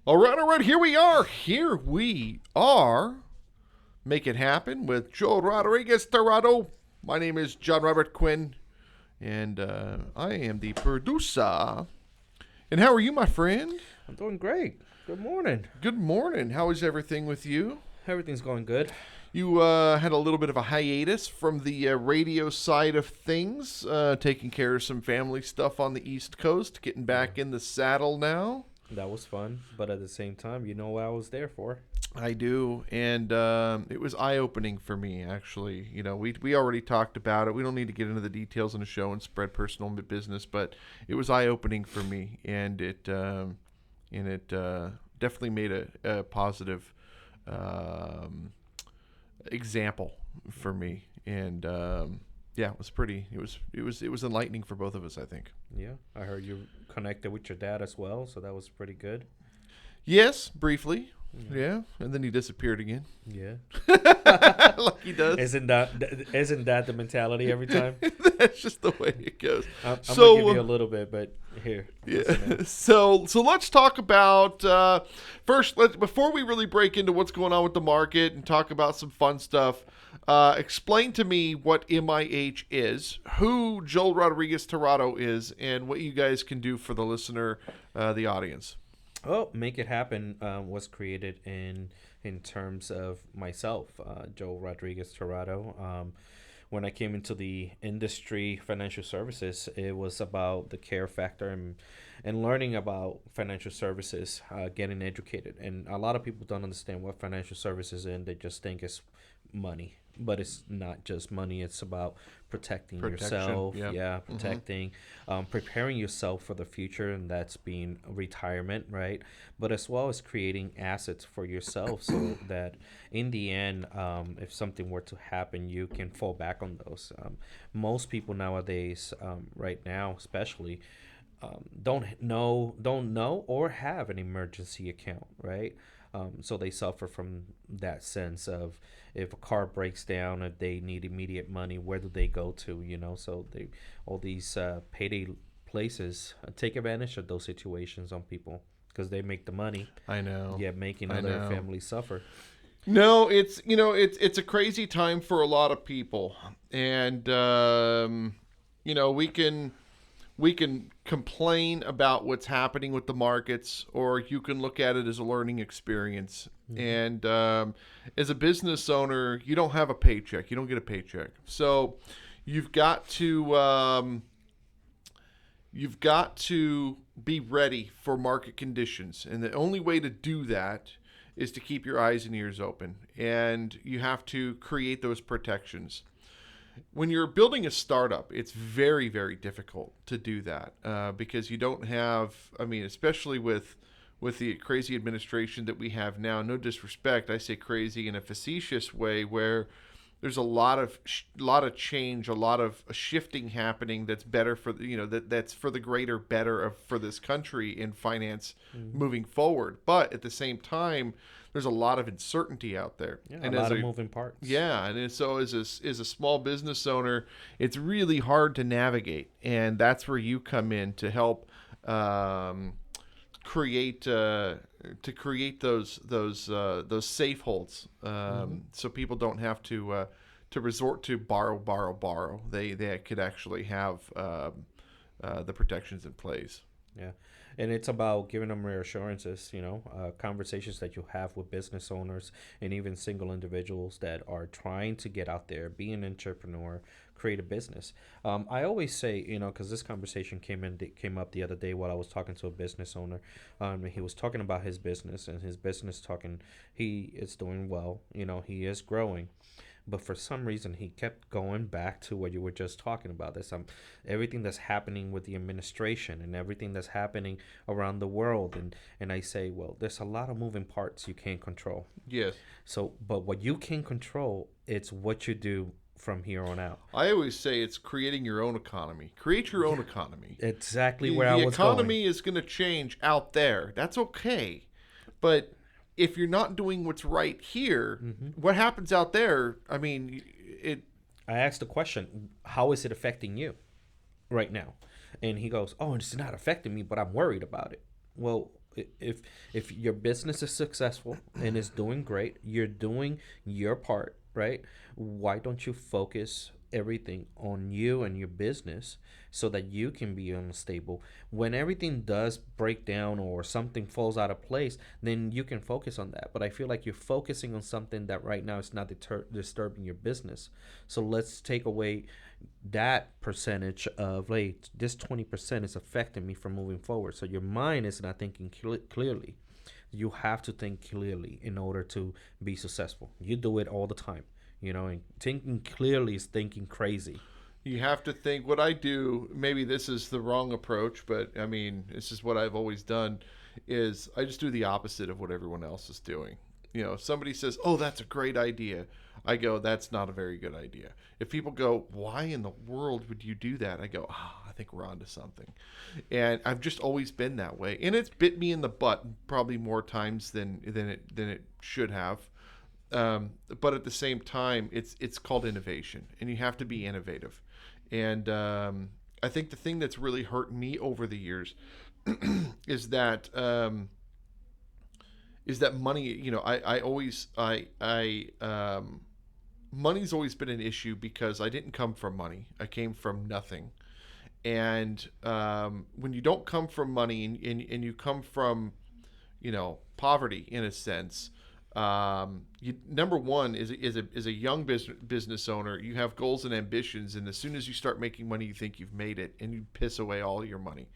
All right. Here we are. Here we are. Make it happen with Joel Rodriguez-Tirado. My name is John Robert Quinn, and I am the producer. And how are you, my friend? I'm doing great. Good morning. Good morning. How is everything with you? Everything's going good. You had a little bit of a hiatus from the radio side of things, taking care of some family stuff on the East Coast, getting back in the saddle now. That was fun, but at the same time, you know what I was there for. I do, and it was eye-opening for me, actually. You know, we already talked about it. We don't need to get into the details on the show and spread personal business, but it was eye-opening for me, and it definitely made a positive example for me, and yeah, it was pretty. It was enlightening for both of us, I think. Yeah, I heard you connected with your dad as well, so that was pretty good. Yes, briefly. Yeah, and then he disappeared again. Yeah. Like he does. Isn't that the mentality every time? That's just the way it goes. I'm gonna give you a little bit, but here. Yeah. So let's talk about first. Before we really break into what's going on with the market and talk about some fun stuff. Explain to me what MIH is, who Joel Rodriguez-Tirado is, and what you guys can do for the listener, the audience. Oh, Make It Happen was created in terms of myself, Joel Rodriguez-Tirado. When I came into the industry, financial services, it was about the care factor and learning about financial services, getting educated. And a lot of people don't understand what financial services is, and they just think it's money. But it's not just money. It's about protecting yourself. Yeah, protecting, preparing yourself for the future, and that's being retirement, right? But as well as creating assets for yourself so that in the end, if something were to happen, you can fall back on those. Most people nowadays, right now especially, don't know or have an emergency account, right? So they suffer from that sense of if a car breaks down, if they need immediate money, where do they go to? So they all these payday places take advantage of those situations on people because they make the money. I know. Yeah, making other families suffer. No, it's a crazy time for a lot of people, and we can complain about what's happening with the markets, or you can look at it as a learning experience. Mm-hmm. And as a business owner, you don't have a paycheck. You don't get a paycheck. So you've got to be ready for market conditions. And the only way to do that is to keep your eyes and ears open. And you have to create those protections. When you're building a startup, it's very, very difficult to do that because you don't have, especially with the crazy administration that we have now, no disrespect, I say crazy in a facetious way, where there's a lot of change, a lot of shifting happening that's better for, that's for the greater better for this country in finance moving forward. But at the same time, there's a lot of uncertainty out there. Yeah, and a lot of moving parts. Yeah, and so as a small business owner, it's really hard to navigate, and that's where you come in to help create those safe holds, so people don't have to resort to borrow. They could actually have the protections in place. Yeah. And it's about giving them reassurances, conversations that you have with business owners and even single individuals that are trying to get out there, be an entrepreneur, create a business. I always say, because this conversation came up the other day while I was talking to a business owner. He was talking about his business, and his business he is doing well. He is growing. But for some reason, he kept going back to what you were just talking about. This everything that's happening with the administration and everything that's happening around the world. And I say, well, there's a lot of moving parts you can't control. Yes. So, but what you can control, it's what you do from here on out. I always say it's creating your own economy. Create your own economy. Exactly where I was going. The economy is going to change out there. That's okay. But if you're not doing what's right here, what happens out there? I asked the question, how is it affecting you right now? And he goes, oh, it's not affecting me, but I'm worried about it. Well, If your business is successful and is doing great, you're doing your part, right? Why don't you focus everything on you and your business so that you can be unstable? When everything does break down or something falls out of place, then you can focus on that. But I feel like you're focusing on something that right now is not disturbing your business. So let's take away that percentage of, like, this 20% is affecting me from moving forward. So your mind is not thinking clearly. You have to think clearly in order to be successful. You do it all the time, and thinking clearly is thinking crazy. You have to think. What I do, maybe this is the wrong approach, but I mean, this is what I've always done, is I just do the opposite of what everyone else is doing. If somebody says, "Oh, that's a great idea," I go, "That's not a very good idea." If people go, "Why in the world would you do that?" I go, I think we're onto something. And I've just always been that way, and it's bit me in the butt probably more times than it should have. But at the same time, it's called innovation, and you have to be innovative. And I think the thing that's really hurt me over the years is that money. I always money's always been an issue because I didn't come from money. I came from nothing. And when you don't come from money, and you come from poverty in a sense, number one is a young business owner, you have goals and ambitions, and as soon as you start making money, you think you've made it, and you piss away all your money.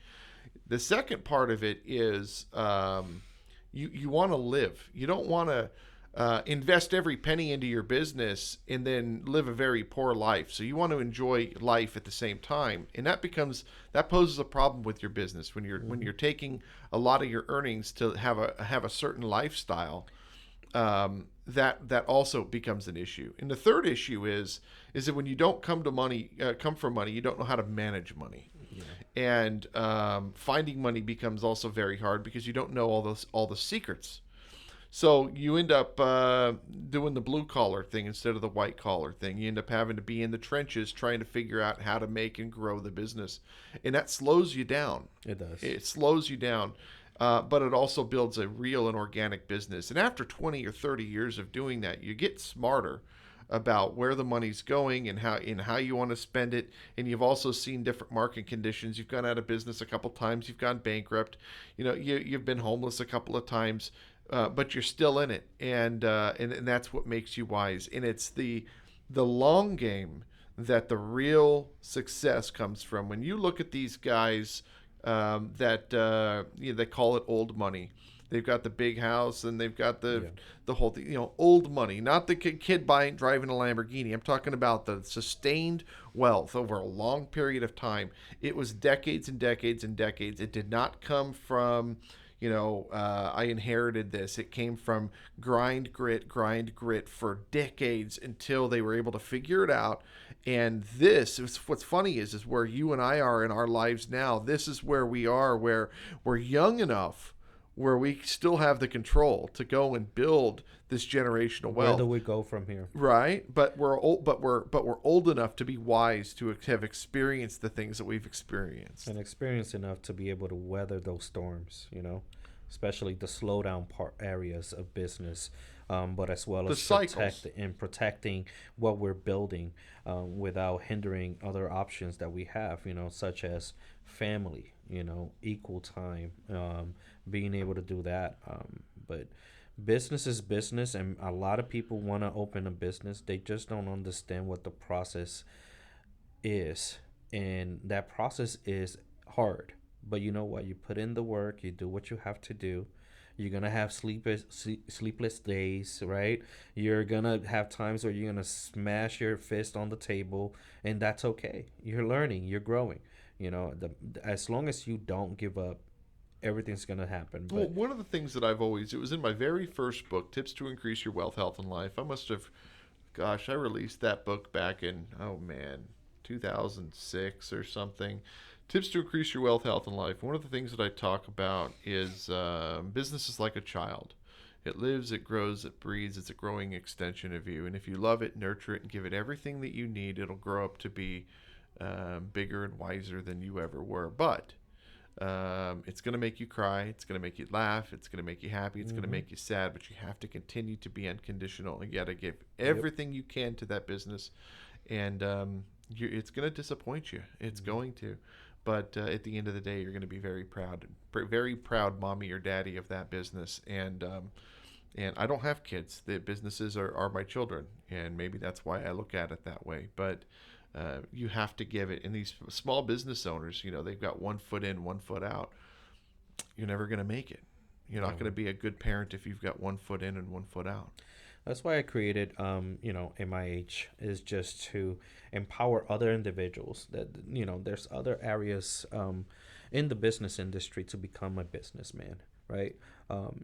The second part of it is you want to live. You don't want to invest every penny into your business and then live a very poor life. So you want to enjoy life at the same time, and that poses a problem with your business when you're taking a lot of your earnings to have a certain lifestyle. That also becomes an issue. And the third issue is that when you don't come from money, you don't know how to manage money. Yeah. And finding money becomes also very hard because you don't know all the secrets. So you end up doing the blue collar thing instead of the white collar thing. You end up having to be in the trenches trying to figure out how to make and grow the business, and that slows you down. It does. It slows you down. But it also builds a real and organic business. And after 20 or 30 years of doing that, you get smarter about where the money's going and how you want to spend it. And you've also seen different market conditions. You've gone out of business a couple times. You've gone bankrupt. You've been homeless a couple of times, but you're still in it. And that's what makes you wise. And it's the long game that the real success comes from. When you look at these guys they call it old money. They've got the big house and they've got the whole thing, old money, not the kid driving a Lamborghini. I'm talking about the sustained wealth over a long period of time. It was decades and decades and decades. It did not come from, I inherited this. It came from grind, grit for decades until they were able to figure it out. And what's funny is where you and I are in our lives now. This is where we are, where we're young enough, where we still have the control to go and build this generational wealth. Where do we go from here? Right, but we're old. But we're old enough to be wise to have experienced the things that we've experienced, and experienced enough to be able to weather those storms. Especially the slowdown areas of business. But as well as protecting what we're building without hindering other options that we have, such as family, equal time, being able to do that. But business is business, and a lot of people want to open a business. They just don't understand what the process is, and that process is hard. But you know what? You put in the work, you do what you have to do. You're going to have sleepless days, right? You're going to have times where you're going to smash your fist on the table, and that's okay. You're learning, you're growing. As long as you don't give up, everything's going to happen. But well, one of the things that it was in my very first book, Tips to Increase Your Wealth, Health, and Life. I released that book back in, 2006 or something. Tips to Increase Your Wealth, Health, and Life. One of the things that I talk about is business is like a child. It lives, it grows, it breathes. It's a growing extension of you. And if you love it, nurture it, and give it everything that you need, it'll grow up to be bigger and wiser than you ever were. But It's going to make you cry. It's going to make you laugh. It's going to make you happy. It's going to Mm-hmm. make you sad. But you have to continue to be unconditional. You got to give Yep. everything you can to that business, and it's going to disappoint you. It's Mm-hmm. going to. But at the end of the day, you're going to be very proud, very proud, mommy or daddy of that business. And I don't have kids. The businesses are my children, and maybe that's why I look at it that way. But you have to give it. And these small business owners, they've got 1 foot in, 1 foot out. You're never going to make it. You're not going to No. be a good parent if you've got 1 foot in and 1 foot out. That's why I created, MIH is just to empower other individuals that, there's other areas in the business industry to become a businessman, right?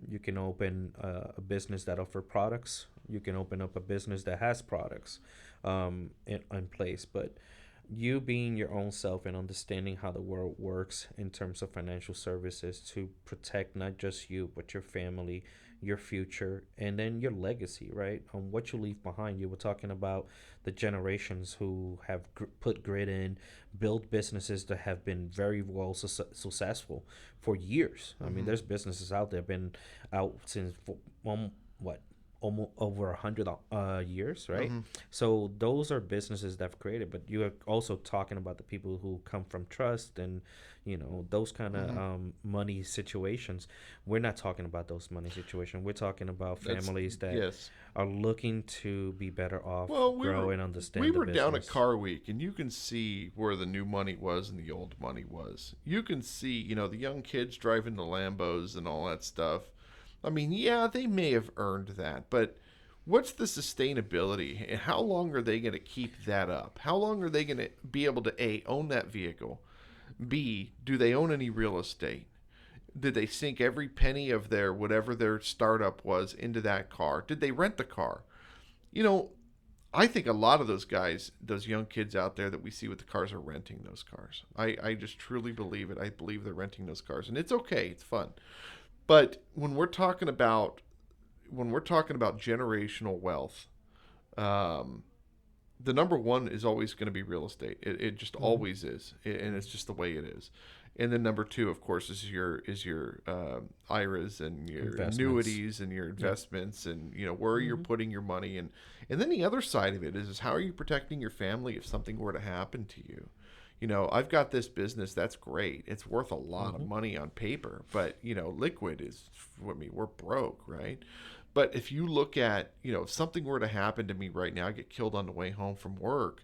You can open a business that offer products. You can open up a business that has products in place, but you being your own self and understanding how the world works in terms of financial services to protect not just you but your family, your future, and then your legacy, right? What you leave behind. You were talking about the generations who have put grit in, built businesses that have been very well successful for years. I mean, Mm-hmm. there's businesses out there been out since what, almost over 100 years, right? Mm-hmm. So those are businesses that have created, but you are also talking about the people who come from trust and those kind of Mm-hmm. money situations. We're not talking about those money situations. We're talking about That's families that yes. are looking to be better off, Well, grow and we understand the were down at business. Car Week, and you can see where the new money was and the old money was. You can see, the young kids driving the Lambos and all that stuff. I mean, yeah, they may have earned that, but what's the sustainability, and how long are they going to keep that up? How long are they going to be able to A, own that vehicle? B, do they own any real estate? Did they sink every penny of their whatever their startup was into that car? Did they rent the car? You know, I think a lot of those guys, those young kids out there that we see with the cars, are renting those cars. I just truly believe it. I believe they're renting those cars, and it's okay. It's fun. But when we're talking about generational wealth, um, the number one is always going to be real estate. It just Mm-hmm. always is, and it's just the way it is. And then number two, of course, is your IRAs and your Investments. annuities and your Yep. investments, and where you're Mm-hmm. putting your money. And then the other side of it is how are you protecting your family if something were to happen to you. I've got this business that's great. It's worth a lot of Mm-hmm. money on paper, but liquid is. I mean, we're broke, right? But if you look at, if something were to happen to me right now, I get killed on the way home from work,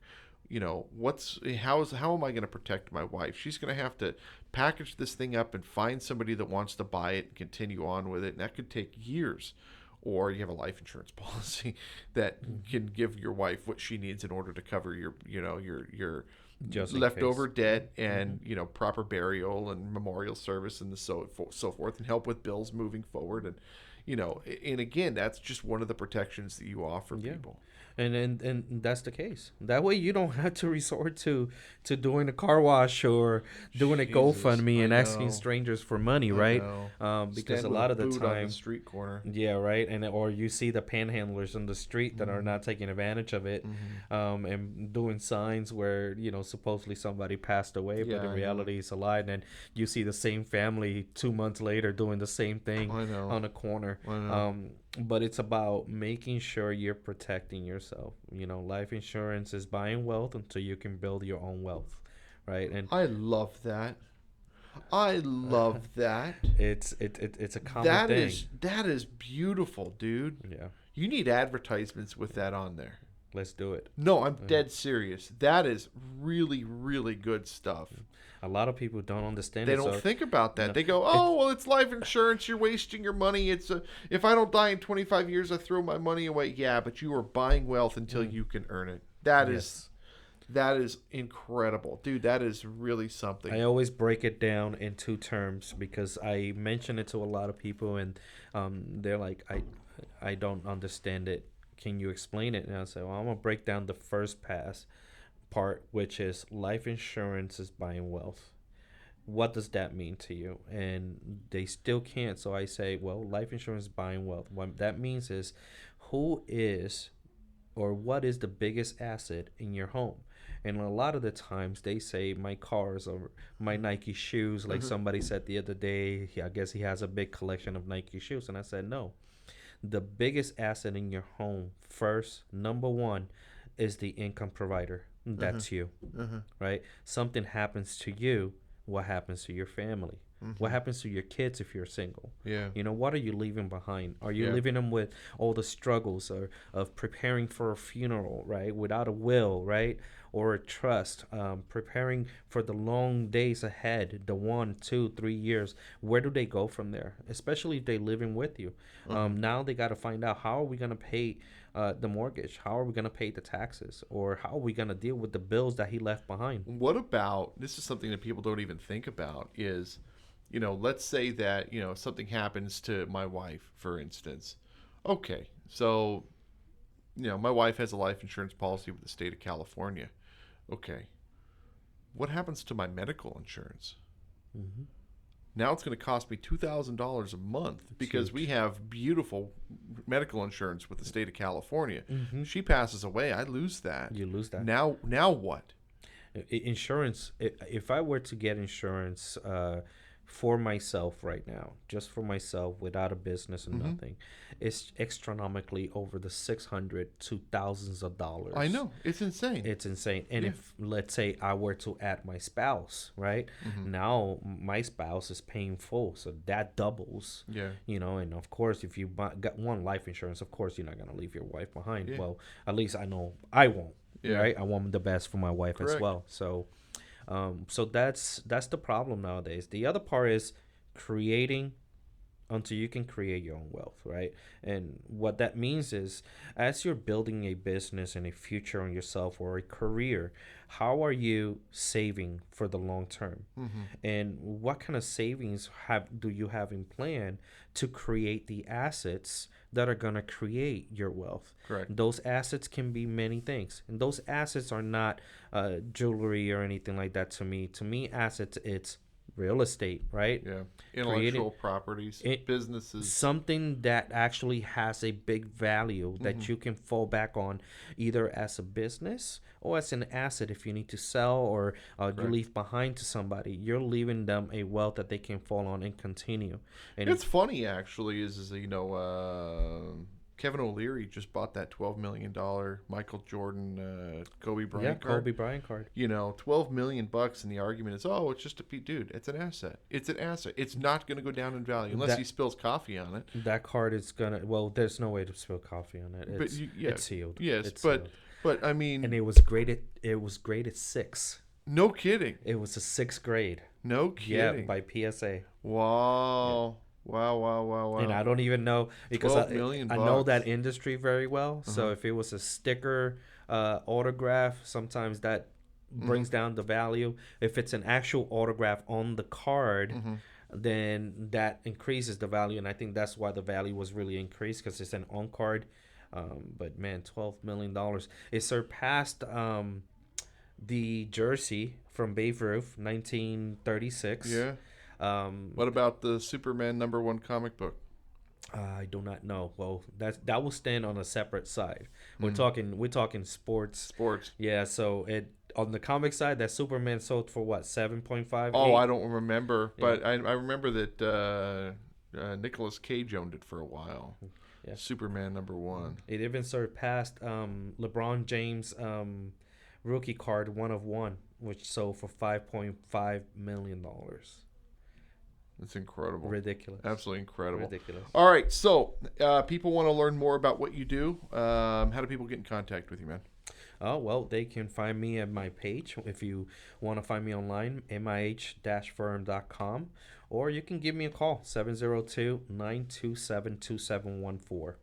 how am I going to protect my wife? She's going to have to package this thing up and find somebody that wants to buy it and continue on with it, and that could take years. Or you have a life insurance policy that Mm-hmm. can give your wife what she needs in order to cover your Just in leftover case. debt Mm-hmm. and proper burial and memorial service and so forth, and help with bills moving forward. And again, that's just one of the protections that you offer Yeah. people. And that's the case. That way you don't have to resort to doing a car wash or doing a Jesus, GoFundMe I and asking know. strangers for money, I right? know. Because Stand a with a lot of the boot on the time, street corner. yeah, right. And or you see the panhandlers on the street that are Mm-hmm. not taking advantage of it, Mm-hmm. and doing signs where supposedly somebody passed away, but Yeah, in I know. reality it's a lie. And then you see the same family 2 months later doing the same thing I know. on a corner. I know. But it's about making sure you're protecting yourself. Life insurance is buying wealth until you can build your own wealth, right? And I love that. I love that. it's a common That thing. is beautiful, dude. Yeah, You need advertisements with that on there. let's do it. No, I'm Mhm. dead serious. That is really, really good stuff. A lot of people don't understand They it. don't So think about that. no, They go, "Oh, well, it's life insurance. You're wasting your money. If I don't die in 25 years, I throw my money away." Yeah, but you are buying wealth until Mm. you can earn it. That is Yes. that is incredible, dude. That is really I something. always break it down in two terms because I mention it to a lot of people and they're like, I don't understand it. Can you explain it? And I say, well, I'm gonna break down the first part, which is life insurance is buying wealth. What does that mean to you? And they still can't. So I say, well, life insurance is buying wealth. What that means is who is or what is the biggest asset in your home? And a lot of the times they say my cars or my Nike shoes, like somebody said the other day, I guess he has a big collection of Nike shoes. And I said, no, the biggest asset in your home, first, number one, is the income provider. That's you, right? Something happens to you, what happens to your family? What happens to your kids if you're single? Yeah. You know, what are you leaving behind? Are you Yeah. leaving them with all the struggles of preparing for a funeral, right? Without a will, right? Or a trust, preparing for the long days ahead, the 1, 2, 3 years. Where do they go from there? Especially if they're living with you. Now they got to find out, how are we going to pay the mortgage? How are we going to pay the taxes? Or how are we going to deal with the bills that he left behind? What about, this is something that people don't even think about, is, let's say that, something happens to my wife, for instance. Okay, so, my wife has a life insurance policy with the state of California. Okay, what happens to my medical insurance? Now it's going to cost me $2,000 a month because huge. we have beautiful medical insurance with the state of California. She passes away, I lose that. You lose that. Now what? Insurance, if I were to get insurance for myself right now, just for myself, without a business and nothing, it's astronomically over the 600 to thousands of dollars. I know, it's insane. It's insane. And if, let's say, I were to add my spouse, right? Now my spouse is paying full, so that doubles. Yeah. And of course, if you got one life insurance, of course you're not going to leave your wife behind. Yeah. Well, at least I know I won't. Yeah. Right? I want the best for my wife Correct. as well. So that's the problem nowadays. The other part is creating until you can create your own wealth, right? And what that means is, as you're building a business and a future on yourself or a career, how are you saving for the long term? And what kind of savings do you have in plan to create the assets that are going to create your wealth? Correct. Those assets can be many things, and those assets are not jewelry or anything like that. To me, assets, it's real estate, right? Yeah. Intellectual properties, businesses. Something that actually has a big value that you can fall back on, either as a business or as an asset. If you need to sell or you leave behind to somebody, you're leaving them a wealth that they can fall on and continue. And it's funny, actually, is Kevin O'Leary just bought that $12 million Michael Jordan Kobe Bryant card. Kobe Bryant card. $12 million, and the argument is, oh, it's just dude, it's an asset. It's an asset. It's not going to go down in value unless he spills coffee on it. That card is gonna. Well, there's no way to spill coffee on it. It's sealed. Yes, it's but sealed. I mean, and it was graded 6. No kidding. It was a 6th grade. No kidding. Yeah, by PSA. Wow. Yeah. Wow. And I don't even know, because $12 million I know that industry very well. So if it was a sticker autograph, sometimes that brings down the value. If it's an actual autograph on the card, then that increases the value. And I think that's why the value was really increased, because it's an on card. But man, $12 million. It surpassed the jersey from Babe Ruth, 1936. Yeah. What about the Superman #1 comic book? I do not know. Well, that will stand on a separate side. We're talking sports. Sports. Yeah. So on the comic side, that Superman sold for what, 7.5? Oh, I don't remember, but I remember that Nicolas Cage owned it for a while. Yeah. Superman #1. It even surpassed LeBron James' rookie card 1 of 1, which sold for $5.5 million. It's incredible. Ridiculous. Absolutely incredible. Ridiculous. All right. So people want to learn more about what you do. How do people get in contact with you, man? Oh, well, they can find me at my page. If you want to find me online, mih-firm.com. Or you can give me a call, 702-927-2714.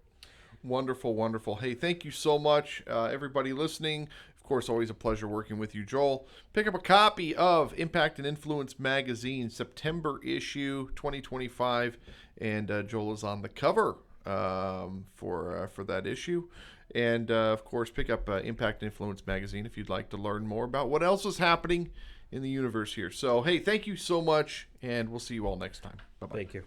Wonderful, wonderful. Hey, thank you so much, everybody listening. Of course, always a pleasure working with you, Joel. Pick up a copy of Impact and Influence magazine, September issue 2025, and Joel is on the cover for that issue. And, of course, pick up Impact and Influence magazine if you'd like to learn more about what else is happening in the universe here. So, hey, thank you so much, and we'll see you all next time. Bye-bye. Thank you.